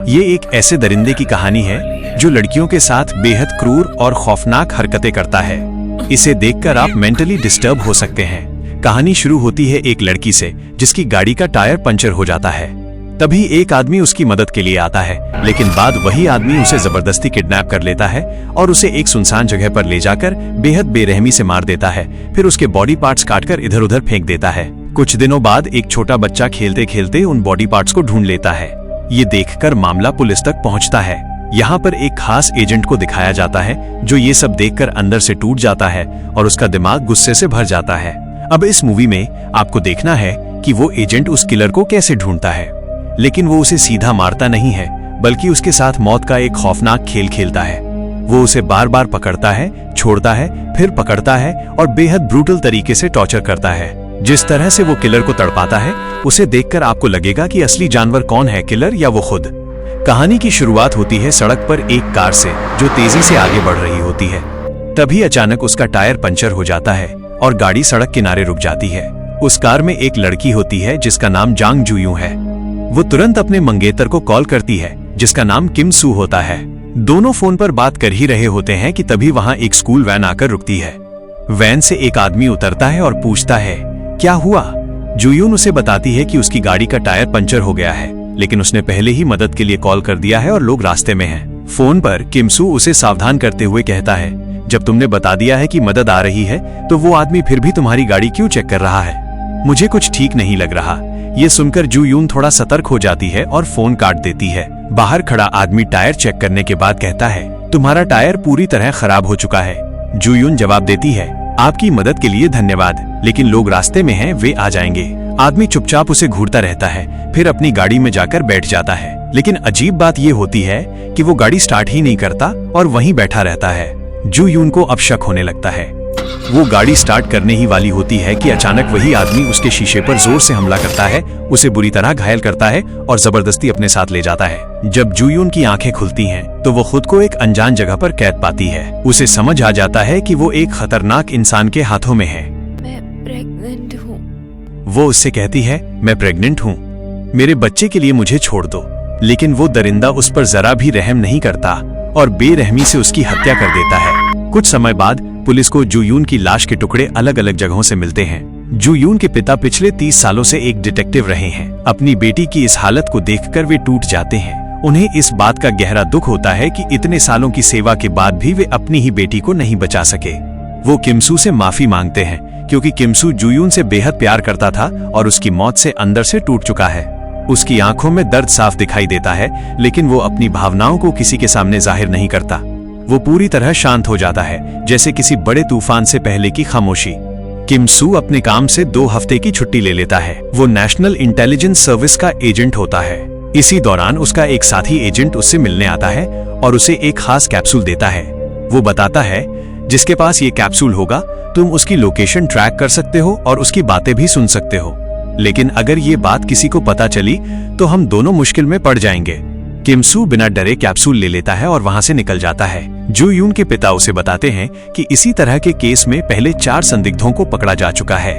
ये एक ऐसे दरिंदे की कहानी है जो लड़कियों के साथ बेहद क्रूर और खौफनाक हरकतें करता है। इसे देखकर आप मेंटली डिस्टर्ब हो सकते हैं। कहानी शुरू होती है एक लड़की से जिसकी गाड़ी का टायर पंचर हो जाता है। तभी एक आदमी उसकी मदद के लिए आता है, लेकिन बाद वही आदमी उसे जबरदस्ती किडनैप कर लेता है और उसे एक सुनसान जगह पर ले जाकर बेहद बेरहमी से मार देता है। फिर उसके बॉडी पार्ट्स काटकर इधर उधर फेंक देता है। कुछ दिनों बाद एक छोटा बच्चा खेलते खेलते उन बॉडी पार्ट्स को ढूंढ लेता है। ये देखकर मामला पुलिस तक पहुंचता है। यहाँ पर एक खास एजेंट को दिखाया जाता है जो ये सब देखकर अंदर से टूट जाता है और उसका दिमाग गुस्से से भर जाता है। अब इस मूवी में आपको देखना है कि वो एजेंट उस किलर को कैसे ढूंढता है, लेकिन वो उसे सीधा मारता नहीं है, बल्कि उसके साथ मौत का एक खौफनाक खेल खेलता है। वो उसे बार बार पकड़ता है, छोड़ता है, फिर पकड़ता है और बेहद ब्रूटल तरीके से टॉर्चर करता है। जिस तरह से वो किलर को तड़पाता है, उसे देखकर आपको लगेगा कि असली जानवर कौन है, किलर या वो खुद। कहानी की शुरुआत होती है सड़क पर एक कार से जो तेजी से आगे बढ़ रही होती है। तभी अचानक उसका टायर पंचर हो जाता है और गाड़ी सड़क किनारे रुक जाती है। उस कार में एक लड़की होती है जिसका नाम जांग जुयू है। वो तुरंत अपने मंगेतर को कॉल करती है जिसका नाम किम सू होता है। दोनों फोन पर बात कर ही रहे होते हैं कि तभी वहां एक स्कूल वैन आकर रुकती है। वैन से एक आदमी उतरता है और पूछता है, क्या हुआ? जुयून उसे बताती है कि उसकी गाड़ी का टायर पंचर हो गया है, लेकिन उसने पहले ही मदद के लिए कॉल कर दिया है और लोग रास्ते में हैं। फोन पर किम सू उसे सावधान करते हुए कहता है, जब तुमने बता दिया है कि मदद आ रही है, तो वो आदमी फिर भी तुम्हारी गाड़ी क्यों चेक कर रहा है? मुझे कुछ ठीक नहीं लग रहा। ये सुनकर जुयून थोड़ा सतर्क हो जाती है और फोन काट देती है। बाहर खड़ा आदमी टायर चेक करने के बाद कहता है, तुम्हारा टायर पूरी तरह खराब हो चुका है। जुयून जवाब देती है, आपकी मदद के लिए धन्यवाद, लेकिन लोग रास्ते में हैं, वे आ जाएंगे। आदमी चुपचाप उसे घूरता रहता है, फिर अपनी गाड़ी में जाकर बैठ जाता है। लेकिन अजीब बात ये होती है कि वो गाड़ी स्टार्ट ही नहीं करता और वहीं बैठा रहता है। जुयून को अब शक होने लगता है। वो गाड़ी स्टार्ट करने ही वाली होती है कि अचानक वही आदमी उसके शीशे पर जोर से हमला करता है, उसे बुरी तरह घायल करता है और जबरदस्ती अपने साथ ले जाता है। जब जुयून की आंखें खुलती हैं, तो वो खुद को एक अनजान जगह पर कैद पाती है। उसे समझ आ जाता है कि वो एक खतरनाक इंसान के हाथों में है। मैं प्रेग्नेंट हूँ। वो उससे कहती है, मैं प्रेग्नेंट हूँ, मेरे बच्चे के लिए मुझे छोड़ दो। लेकिन वो दरिंदा उस पर जरा भी रहम नहीं करता और बेरहमी से उसकी हत्या कर देता है। कुछ समय बाद पुलिस को जुयून की लाश के टुकड़े अलग अलग जगहों से मिलते हैं। जुयून के पिता पिछले 30 सालों से एक डिटेक्टिव रहे हैं। अपनी बेटी की इस हालत को देखकर वे टूट जाते हैं। उन्हें इस बात का गहरा दुख होता है कि इतने सालों की सेवा के बाद भी वे अपनी ही बेटी को नहीं बचा सके। वो किम सू से माफी मांगते हैं क्योंकि किम सू जुयून से बेहद प्यार करता था और उसकी मौत से अंदर से टूट चुका है। उसकी आंखों में दर्द साफ दिखाई देता है, लेकिन वो अपनी भावनाओं को किसी के सामने जाहिर नहीं करता। वो पूरी तरह शांत हो जाता है, जैसे किसी बड़े तूफान से पहले की खामोशी। किम सू अपने काम से 2 हफ्ते की छुट्टी ले लेता है। वो नेशनल इंटेलिजेंस सर्विस का एजेंट होता है। इसी दौरान उसका एक साथी एजेंट उससे मिलने आता है और उसे एक खास कैप्सूल देता है। वो बताता है, जिसके पास ये कैप्सूल होगा, तुम उसकी लोकेशन ट्रैक कर सकते हो और उसकी बातें भी सुन सकते हो। लेकिन अगर ये बात किसी को पता चली तो हम दोनों मुश्किल में पड़ जाएंगे। किम सू बिना डरे कैप्सूल ले लेता है और वहां से निकल जाता है। जुयून के पिता उसे बताते हैं कि इसी तरह के केस में पहले 4 संदिग्धों को पकड़ा जा चुका है।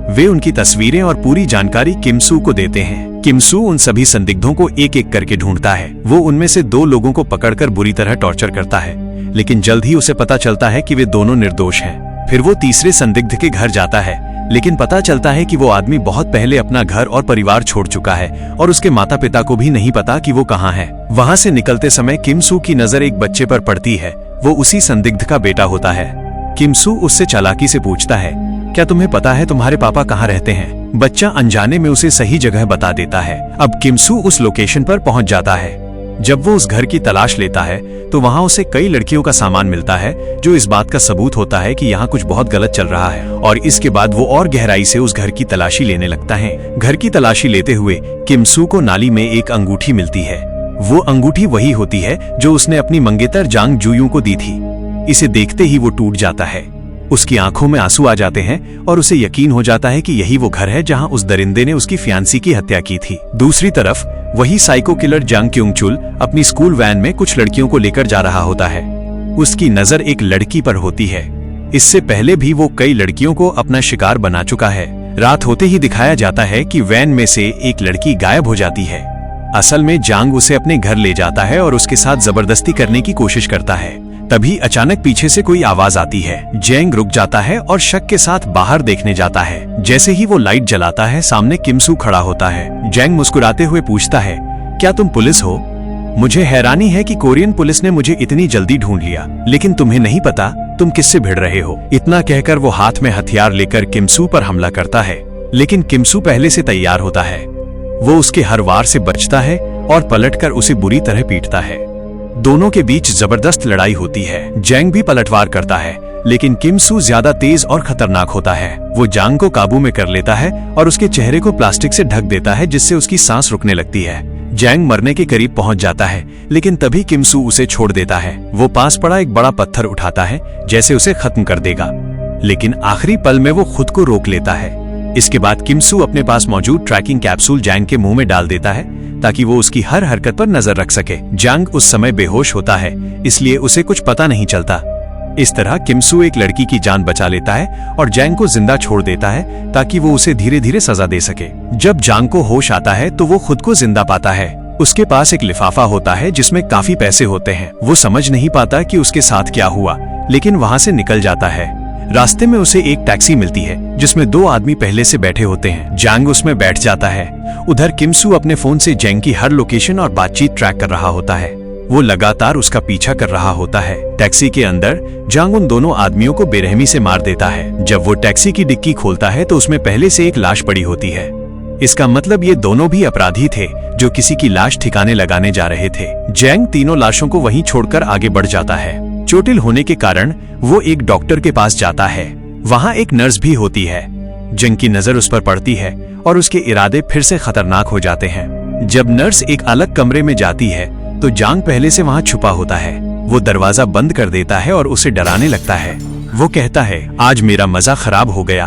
वे उनकी तस्वीरें और पूरी जानकारी किम सू को देते हैं। किम सू उन सभी संदिग्धों को एक एक करके ढूंढता है। वो उनमें से 2 लोगों को पकड़कर बुरी तरह टॉर्चर करता है, लेकिन जल्द ही उसे पता चलता है कि वे दोनों निर्दोष हैं। फिर वो तीसरे संदिग्ध के घर जाता है, लेकिन पता चलता है कि वो आदमी बहुत पहले अपना घर और परिवार छोड़ चुका है और उसके माता पिता को भी नहीं पता कि वो कहाँ है। वहां से निकलते समय किम सू की नजर एक बच्चे पर पड़ती है। वो उसी संदिग्ध का बेटा होता है। किम सू उससे चालाकी से पूछता है, क्या तुम्हें पता है तुम्हारे पापा कहाँ रहते हैं? बच्चा अनजाने में उसे सही जगह बता देता है। अब किम सू उस लोकेशन पर पहुंच जाता है। जब वो उस घर की तलाश लेता है तो वहां उसे कई लड़कियों का सामान मिलता है, जो इस बात का सबूत होता है कि यहाँ कुछ बहुत गलत चल रहा है। और इसके बाद वो और गहराई से उस घर की तलाशी लेने लगता है। घर की तलाशी लेते हुए किम सू को नाली में एक अंगूठी मिलती है। वो अंगूठी वही होती है जो उसने अपनी मंगेतर जांग जुयू को दी थी। इसे देखते ही वो टूट जाता है। उसकी आंखों में आंसू आ जाते हैं और उसे यकीन हो जाता है कि यही वो घर है जहां उस दरिंदे ने उसकी फियांसी की हत्या की थी। दूसरी तरफ वही साइको किलर जांग क्योंग चुल अपनी स्कूल वैन में कुछ लड़कियों को लेकर जा रहा होता है। उसकी नजर एक लड़की पर होती है। इससे पहले भी वो कई लड़कियों को अपना शिकार बना चुका है। रात होते ही दिखाया जाता है कि वैन में से एक लड़की गायब हो जाती है। असल में जांग उसे अपने घर ले जाता है और उसके साथ जबरदस्ती करने की कोशिश करता है। तभी अचानक पीछे से कोई आवाज आती है। जैंग रुक जाता है और शक के साथ बाहर देखने जाता है। जैसे ही वो लाइट जलाता है, सामने किम सू खड़ा होता है। जैंग मुस्कुराते हुए पूछता है, क्या तुम पुलिस हो? मुझे हैरानी है कि कोरियन पुलिस ने मुझे इतनी जल्दी ढूंढ लिया, लेकिन तुम्हें नहीं पता तुम किससे भिड़ रहे हो। इतना कहकर वो हाथ में हथियार लेकर किम सू पर हमला करता है, लेकिन किम सू पहले से तैयार होता है। वो उसके हर वार से बचता है और पलटकर उसे बुरी तरह पीटता है। दोनों के बीच जबरदस्त लड़ाई होती है। जैंग भी पलटवार करता है, लेकिन किम सू ज्यादा तेज और खतरनाक होता है। वो जांग को काबू में कर लेता है और उसके चेहरे को प्लास्टिक से ढक देता है, जिससे उसकी सांस रुकने लगती है। जैंग मरने के करीब पहुंच जाता है, लेकिन तभी किम सू उसे छोड़ देता है। वो पास पड़ा एक बड़ा पत्थर उठाता है, जैसे उसे खत्म कर देगा, लेकिन आखिरी पल में वो खुद को रोक लेता है। इसके बाद किम सू अपने पास मौजूद ट्रैकिंग कैप्सूल जैंग के मुंह में डाल देता है, ताकि वो उसकी हर हरकत पर नजर रख सके। जैंग उस समय बेहोश होता है, इसलिए उसे कुछ पता नहीं चलता। इस तरह किम सू एक लड़की की जान बचा लेता है और जैंग को जिंदा छोड़ देता है, ताकि वो उसे धीरे धीरे सजा दे सके। जब जैंग को होश आता है तो वो खुद को जिंदा पाता है। उसके पास एक लिफाफा होता है जिसमें काफी पैसे होते हैं। वो समझ नहीं पाता कि उसके साथ क्या हुआ, लेकिन वहां से निकल जाता है। रास्ते में उसे एक टैक्सी मिलती है जिसमें 2 आदमी पहले से बैठे होते हैं। जैंग उसमें बैठ जाता है। उधर किम सू अपने फोन से जैंग की हर लोकेशन और बातचीत ट्रैक कर रहा होता है। वो लगातार उसका पीछा कर रहा होता है। टैक्सी के अंदर जैंग उन दोनों आदमियों को बेरहमी से मार देता है। जब वो टैक्सी की डिक्की खोलता है तो उसमें पहले से एक लाश पड़ी होती है। इसका मतलब ये दोनों भी अपराधी थे जो किसी की लाश ठिकाने लगाने जा रहे थे। जैंग तीनों लाशों को वहीं छोड़कर आगे बढ़ जाता है। चोटिल होने के कारण वो एक डॉक्टर के पास जाता है। वहाँ एक नर्स भी होती है। जैंग की नजर उस पर पड़ती है और उसके इरादे फिर से खतरनाक हो जाते हैं। जब नर्स एक अलग कमरे में जाती है तो जैंग पहले से वहाँ छुपा होता है। वो दरवाजा बंद कर देता है और उसे डराने लगता है। वो कहता है, आज मेरा मजा खराब हो गया,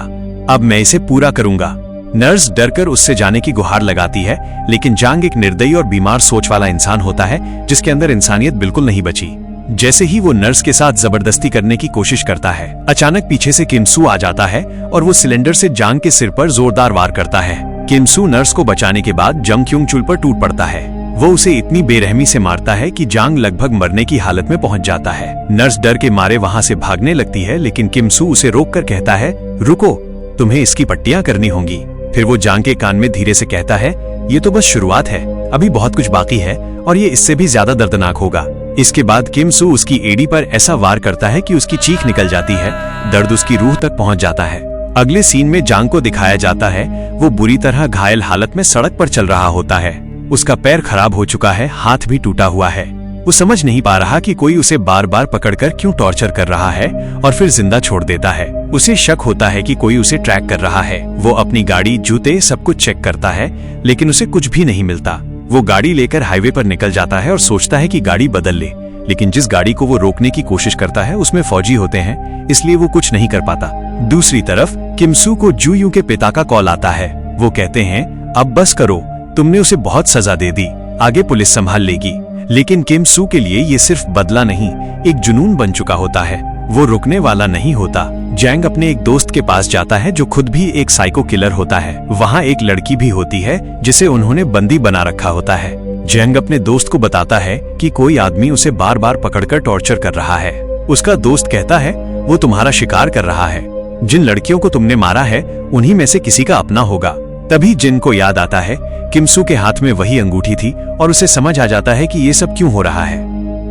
अब मैं इसे पूरा करूंगा। नर्स डरकर उससे जाने की गुहार लगाती है, लेकिन जैंग एक निर्दयी और बीमार सोच वाला इंसान होता है जिसके अंदर इंसानियत बिल्कुल नहीं बची। जैसे ही वो नर्स के साथ जबरदस्ती करने की कोशिश करता है, अचानक पीछे से किम सू आ जाता है और वो सिलेंडर से जैंग के सिर पर जोरदार वार करता है। किम सू नर्स को बचाने के बाद जंग क्यूंग चुल पर टूट पड़ता है। वो उसे इतनी बेरहमी से मारता है कि जैंग लगभग मरने की हालत में पहुंच जाता है। नर्स डर के मारे वहां से भागने लगती है, लेकिन किम सू उसे रोककर कहता है, रुको, तुम्हें इसकी पट्टियां करनी होंगी। फिर वो जैंग के कान में धीरे से कहता है, ये तो बस शुरुआत है, अभी बहुत कुछ बाकी है और ये इससे भी ज्यादा दर्दनाक होगा। इसके बाद किम सू उसकी एड़ी पर ऐसा वार करता है कि उसकी चीख निकल जाती है। दर्द उसकी रूह तक पहुंच जाता है। अगले सीन में जैंग को दिखाया जाता है, वो बुरी तरह घायल हालत में सड़क पर चल रहा होता है। उसका पैर खराब हो चुका है, हाथ भी टूटा हुआ है। वो समझ नहीं पा रहा कि कोई उसे बार बार पकड़कर क्यों टॉर्चर कर रहा है और फिर जिंदा छोड़ देता है। उसे शक होता है कि कोई उसे ट्रैक कर रहा है। वो अपनी गाड़ी, जूते, सब कुछ चेक करता है, लेकिन उसे कुछ भी नहीं मिलता। वो गाड़ी लेकर हाईवे पर निकल जाता है और सोचता है कि गाड़ी बदल ले, लेकिन जिस गाड़ी को वो रोकने की कोशिश करता है उसमें फौजी होते हैं, इसलिए वो कुछ नहीं कर पाता। दूसरी तरफ किम सू को जू यू के पिता का कॉल आता है। वो कहते हैं, अब बस करो, तुमने उसे बहुत सजा दे दी, आगे पुलिस संभाल लेगी। लेकिन किम सू के लिए ये सिर्फ बदला नहीं, एक जुनून बन चुका होता है। वो रुकने वाला नहीं होता। जैंग अपने एक दोस्त के पास जाता है जो खुद भी एक साइको किलर होता है। वहाँ एक लड़की भी होती है जिसे उन्होंने बंदी बना रखा होता है। जैंग अपने दोस्त को बताता है कि कोई आदमी उसे बार बार पकड़कर टॉर्चर कर रहा है। उसका दोस्त कहता है, वो तुम्हारा शिकार कर रहा है, जिन लड़कियों को तुमने मारा है उन्हीं में से किसी का अपना होगा। तभी जिन को याद आता है किम सू के हाथ में वही अंगूठी थी और उसे समझ आ जाता है कि ये सब क्यों हो रहा है।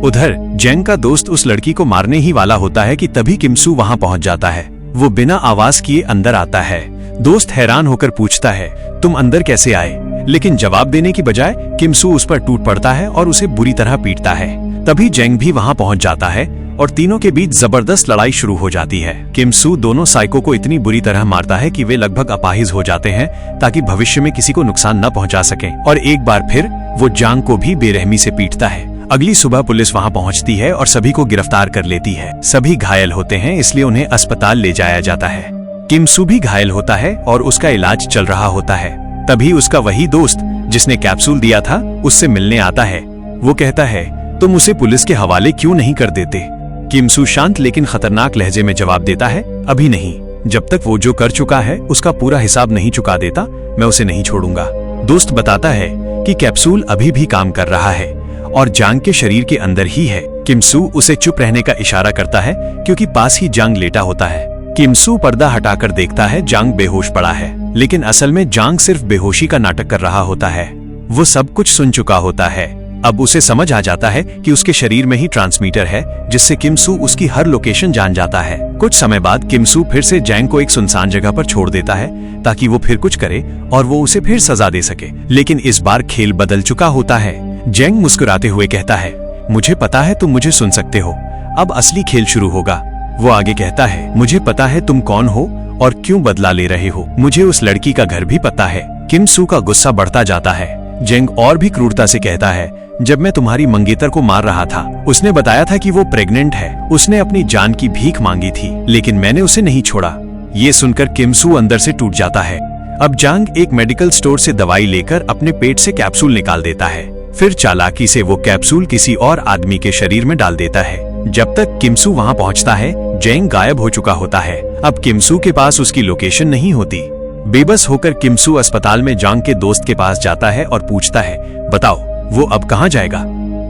उधर जैंग का दोस्त उस लड़की को मारने ही वाला होता है कि तभी किम सू वहां पहुंच जाता है। वो बिना आवाज किए अंदर आता है। दोस्त हैरान होकर पूछता है, तुम अंदर कैसे आए? लेकिन जवाब देने की बजाय किम सू उस पर टूट पड़ता है और उसे बुरी तरह पीटता है। तभी जैंग भी वहां पहुंच जाता है और तीनों के बीच जबरदस्त लड़ाई शुरू हो जाती है। किम सू दोनों साइको को इतनी बुरी तरह मारता है कि वे लगभग अपाहिज हो जाते हैं, ताकि भविष्य में किसी को नुकसान न पहुंचा सके। और एक बार फिर वो जैंग को भी बेरहमी से पीटता है। अगली सुबह पुलिस वहां पहुंचती है और सभी को गिरफ्तार कर लेती है। सभी घायल होते हैं, इसलिए उन्हें अस्पताल ले जाया जाता है। किम सू भी घायल होता है और उसका इलाज चल रहा होता है। तभी उसका वही दोस्त जिसने कैप्सूल दिया था उससे मिलने आता है। वो कहता है, तुम उसे पुलिस के हवाले क्यों नहीं कर देते? किम सू शांत लेकिन खतरनाक लहजे में जवाब देता है, अभी नहीं, जब तक वो जो कर चुका है उसका पूरा हिसाब नहीं चुका देता, मैं उसे नहीं छोड़ूंगा। दोस्त बताता है कि कैप्सूल अभी भी काम कर रहा है और जांग के शरीर के अंदर ही है। किमसू उसे चुप रहने का इशारा करता है क्योंकि पास ही जांग लेटा होता है। किमसू पर्दा हटाकर देखता है जांग बेहोश पड़ा है, लेकिन असल में जांग सिर्फ बेहोशी का नाटक कर रहा होता है। वो सब कुछ सुन चुका होता है। अब उसे समझ आ जाता है कि उसके शरीर में ही ट्रांसमीटर है जिससे किमसू उसकी हर लोकेशन जान जाता है। कुछ समय बाद किमसू फिर से जैंग को एक सुनसान जगह पर छोड़ देता है ताकि वो फिर कुछ करे और वो उसे फिर सजा दे सके, लेकिन इस बार खेल बदल चुका होता है। जैंग मुस्कुराते हुए कहता है, मुझे पता है तुम मुझे सुन सकते हो, अब असली खेल शुरू होगा। वो आगे कहता है, मुझे पता है तुम कौन हो और क्यों बदला ले रहे हो, मुझे उस लड़की का घर भी पता है। किमसू का गुस्सा बढ़ता जाता है। जैंग और भी क्रूरता से कहता है, जब मैं तुम्हारी मंगेतर को मार रहा था उसने बताया था कि वो प्रेग्नेंट है, उसने अपनी जान की भीख मांगी थी, लेकिन मैंने उसे नहीं छोड़ा। ये सुनकर किमसू अंदर से टूट जाता है। अब जांग एक मेडिकल स्टोर से दवाई लेकर अपने पेट से कैप्सूल निकाल देता है, फिर चालाकी से वो कैप्सूल किसी और आदमी के शरीर में डाल देता है। जब तक किमसू वहां पहुंचता है, जैंग गायब हो चुका होता है। अब किमसू के पास उसकी लोकेशन नहीं होती। बेबस होकर किमसू अस्पताल में जांग के दोस्त के पास जाता है और पूछता है, बताओ वो अब कहाँ जाएगा।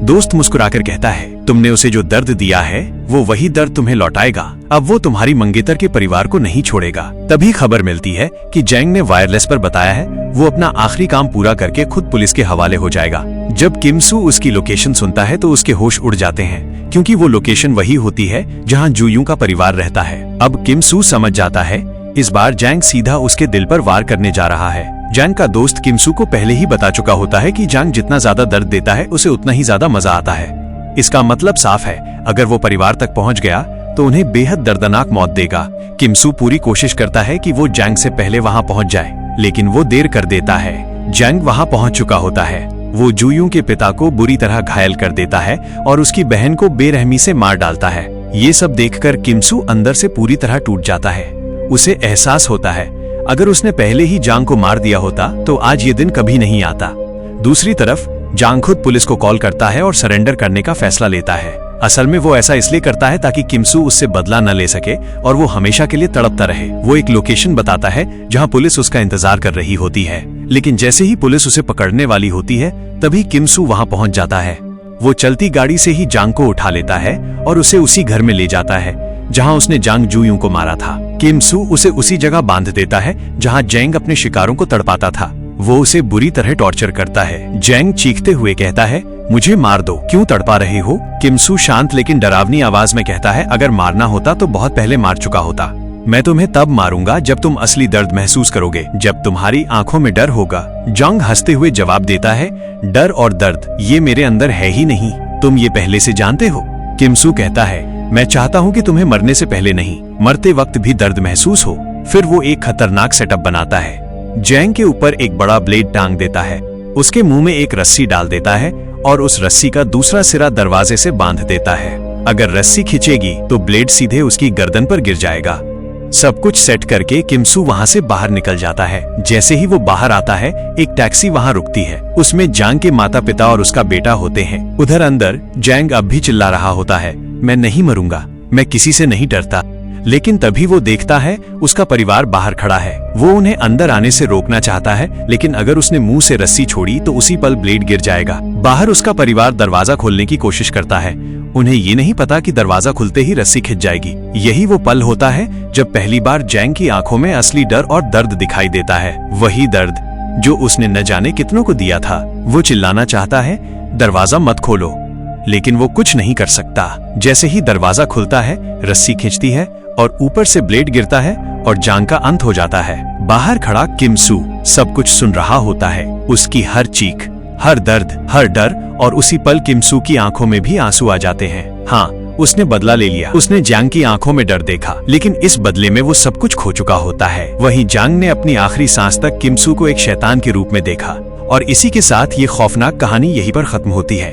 दोस्त मुस्कुराकर कहता है, तुमने उसे जो दर्द दिया है वो वही दर्द तुम्हें लौटाएगा। अब वो तुम्हारी मंगेतर के परिवार को नहीं छोड़ेगा। तभी खबर मिलती है कि जैंग ने वायरलेस पर बताया है वो अपना आखिरी काम पूरा करके खुद पुलिस के हवाले हो जाएगा। जब किमसू उसकी लोकेशन सुनता है तो उसके होश उड़ जाते हैं, क्योंकि वो लोकेशन वही होती है जहाँ जूयू का परिवार रहता है। अब किमसू समझ जाता है इस बार जैंग सीधा उसके दिल पर वार करने जा रहा है। जैंग का दोस्त किमसू को पहले ही बता चुका होता है कि जैंग जितना ज्यादा दर्द देता है उसे उतना ही ज्यादा मजा आता है। इसका मतलब साफ है, अगर वो परिवार तक पहुंच गया तो उन्हें बेहद दर्दनाक मौत देगा। किमसू पूरी कोशिश करता है कि वो जैंग से पहले वहां पहुंच जाए, लेकिन वो देर कर देता है। जैंग वहां पहुंच चुका होता है। वो जूयू के पिता को बुरी तरह घायल कर देता है और उसकी बहन को बेरहमी से मार डालता है। ये सब देखकर किमसू अंदर से पूरी तरह टूट जाता है। उसे एहसास होता है अगर उसने पहले ही जांग को मार दिया होता तो आज ये दिन कभी नहीं आता। दूसरी तरफ जांग खुद पुलिस को कॉल करता है और सरेंडर करने का फैसला लेता है। असल में वो ऐसा इसलिए करता है ताकि किमसू उससे बदला न ले सके और वो हमेशा के लिए तड़पता रहे। वो एक लोकेशन बताता है जहां पुलिस उसका इंतजार कर रही होती है, लेकिन जैसे ही पुलिस उसे पकड़ने वाली होती है तभी किमसू वहां पहुंच जाता है। वो चलती गाड़ी से ही जांग को उठा लेता है और उसे उसी घर में ले जाता है जहां उसने जांग जूयू को मारा था। किमसू उसे उसी जगह बांध देता है जहां जैंग अपने शिकारों को तड़पाता था। वो उसे बुरी तरह टॉर्चर करता है। जैंग चीखते हुए कहता है, मुझे मार दो, क्यों तड़पा रहे हो। किमसू शांत लेकिन डरावनी आवाज में कहता है, अगर मारना होता तो बहुत पहले मार चुका होता। मैं तुम्हें तब मारूंगा जब तुम असली दर्द महसूस करोगे, जब तुम्हारी आंखों में डर होगा। जंग हंसते हुए जवाब देता है, डर और दर्द ये मेरे अंदर है ही नहीं, तुम ये पहले से जानते हो। किमसू कहता है, मैं चाहता हूँ कि तुम्हें मरने से पहले नहीं, मरते वक्त भी दर्द महसूस हो। फिर वो एक खतरनाक सेटअप बनाता है। जैंग के ऊपर एक बड़ा ब्लेड टांग देता है, उसके मुंह में एक रस्सी डाल देता है और उस रस्सी का दूसरा सिरा दरवाजे से बांध देता है। अगर रस्सी खिंचेगी तो ब्लेड सीधे उसकी गर्दन पर गिर जाएगा। सब कुछ सेट करके किमसू वहां से बाहर निकल जाता है। जैसे ही वो बाहर आता है, एक टैक्सी वहां रुकती है। उसमें जैंग के माता पिता और उसका बेटा होते हैं। उधर अंदर जैंग अब भी चिल्ला रहा होता है, मैं नहीं मरूंगा, मैं किसी से नहीं डरता। लेकिन तभी वो देखता है उसका परिवार बाहर खड़ा है। वो उन्हें अंदर आने से रोकना चाहता है, लेकिन अगर उसने मुंह से रस्सी छोड़ी तो उसी पल ब्लेड गिर जाएगा। बाहर उसका परिवार दरवाजा खोलने की कोशिश करता है। उन्हें ये नहीं पता कि दरवाजा खुलते ही रस्सी खिंच जाएगी। यही वो पल होता है जब पहली बार जैंग की आंखों में असली डर और दर्द दिखाई देता है। वही दर्द जो उसने न जाने कितनों को दिया था। वो चिल्लाना चाहता है, दरवाजा मत खोलो, लेकिन वो कुछ नहीं कर सकता। जैसे ही दरवाजा खुलता है, रस्सी खिंचती है और ऊपर से ब्लेड गिरता है और जंग का अंत हो जाता है। बाहर खड़ा किमसू सब कुछ सुन रहा होता है। उसकी हर चीख, हर दर्द, हर डर, और उसी पल किमसू की आंखों में भी आंसू आ जाते हैं। हाँ, उसने बदला ले लिया। उसने जंग की आंखों में डर देखा, लेकिन इस बदले में वो सब कुछ खो चुका होता है। वहीं जंग ने अपनी आखिरी सांस तक किमसू को एक शैतान के रूप में देखा। और इसी के साथ ये खौफनाक कहानी यहीं पर खत्म होती है।